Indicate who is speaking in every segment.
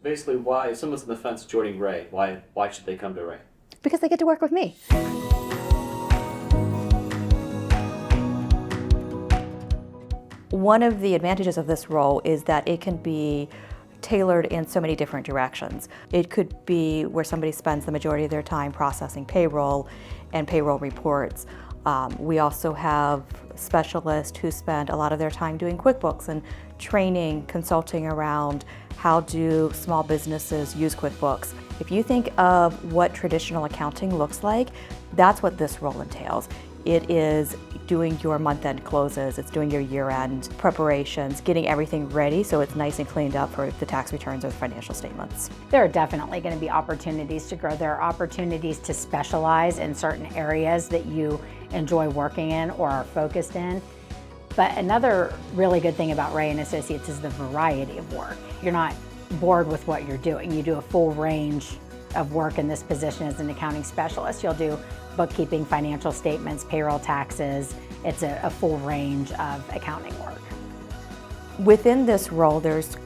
Speaker 1: Basically, why, if someone's on the fence joining Rea, why should they come to Rea?
Speaker 2: Because they get to work with me. One of the advantages of this role is that it can be tailored in so many different directions. It could be where somebody spends the majority of their time processing payroll and payroll reports. We also have specialists who spend a lot of their time doing QuickBooks and training, consulting around how do small businesses use QuickBooks. If you think of what traditional accounting looks like, that's what this role entails. It is doing your month-end closes, it's doing your year-end preparations, getting everything ready so it's nice and cleaned up for the tax returns or the financial statements.
Speaker 3: There are definitely going to be opportunities to grow. There are opportunities to specialize in certain areas that you enjoy working in or are focused in. But another really good thing about Rea Associates is the variety of work. You're not bored with what you're doing. You do a full range of work in this position as an accounting specialist. You'll do bookkeeping, financial statements, payroll, taxes. It's a full range of accounting work.
Speaker 2: Within this role, there's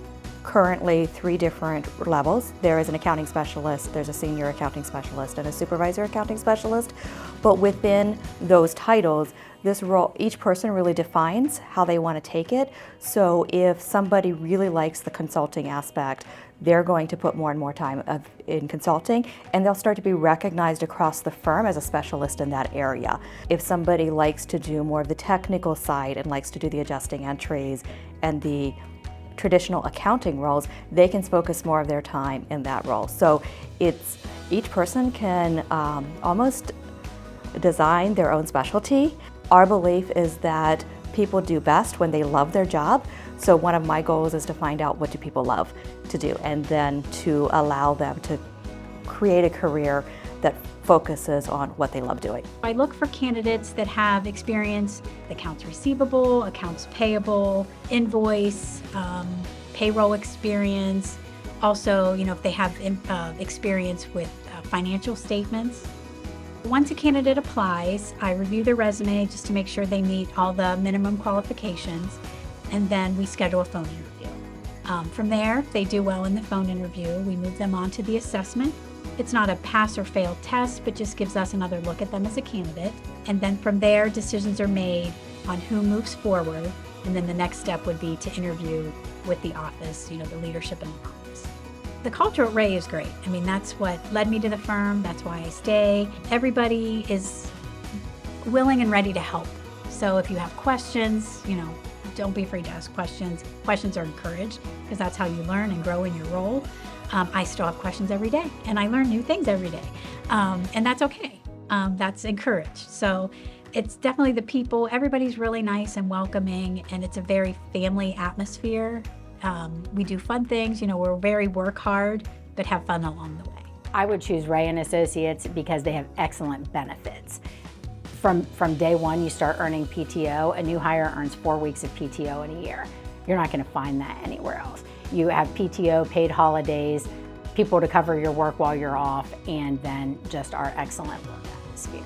Speaker 2: currently 3 different levels. There is an accounting specialist, there's a senior accounting specialist, and a supervisor accounting specialist. But within those titles, this role, each person really defines how they want to take it. So if somebody really likes the consulting aspect, they're going to put more and more time in consulting, and they'll start to be recognized across the firm as a specialist in that area. If somebody likes to do more of the technical side and likes to do the adjusting entries and the traditional accounting roles, they can focus more of their time in that role. So each person can almost design their own specialty. Our belief is that people do best when they love their job. So one of my goals is to find out what do people love to do and then to allow them to create a career that focuses on what they love doing.
Speaker 4: I look for candidates that have experience, accounts receivable, accounts payable, invoice, payroll experience. Also, if they have experience with financial statements. Once a candidate applies, I review their resume just to make sure they meet all the minimum qualifications, and then we schedule a phone interview. From there, if they do well in the phone interview, we move them on to the assessment. It's not a pass or fail test, but just gives us another look at them as a candidate. And then from there, decisions are made on who moves forward, and then the next step would be to interview with the office, the leadership in the office. The culture at Rea is great. That's what led me to the firm. That's why I stay. Everybody is willing and ready to help. So if you have questions, don't be afraid to ask questions. Questions are encouraged because that's how you learn and grow in your role. I still have questions every day and I learn new things every day. And that's okay. That's encouraged. So it's definitely the people. Everybody's really nice and welcoming, and it's a very family atmosphere. We do fun things, we're very work hard, but have fun along the way.
Speaker 3: I would choose Rea Associates because they have excellent benefits. From day one, you start earning PTO. A new hire earns 4 weeks of PTO in a year. You're not going to find that anywhere else. You have PTO, paid holidays, people to cover your work while you're off, and then just our excellent work atmosphere.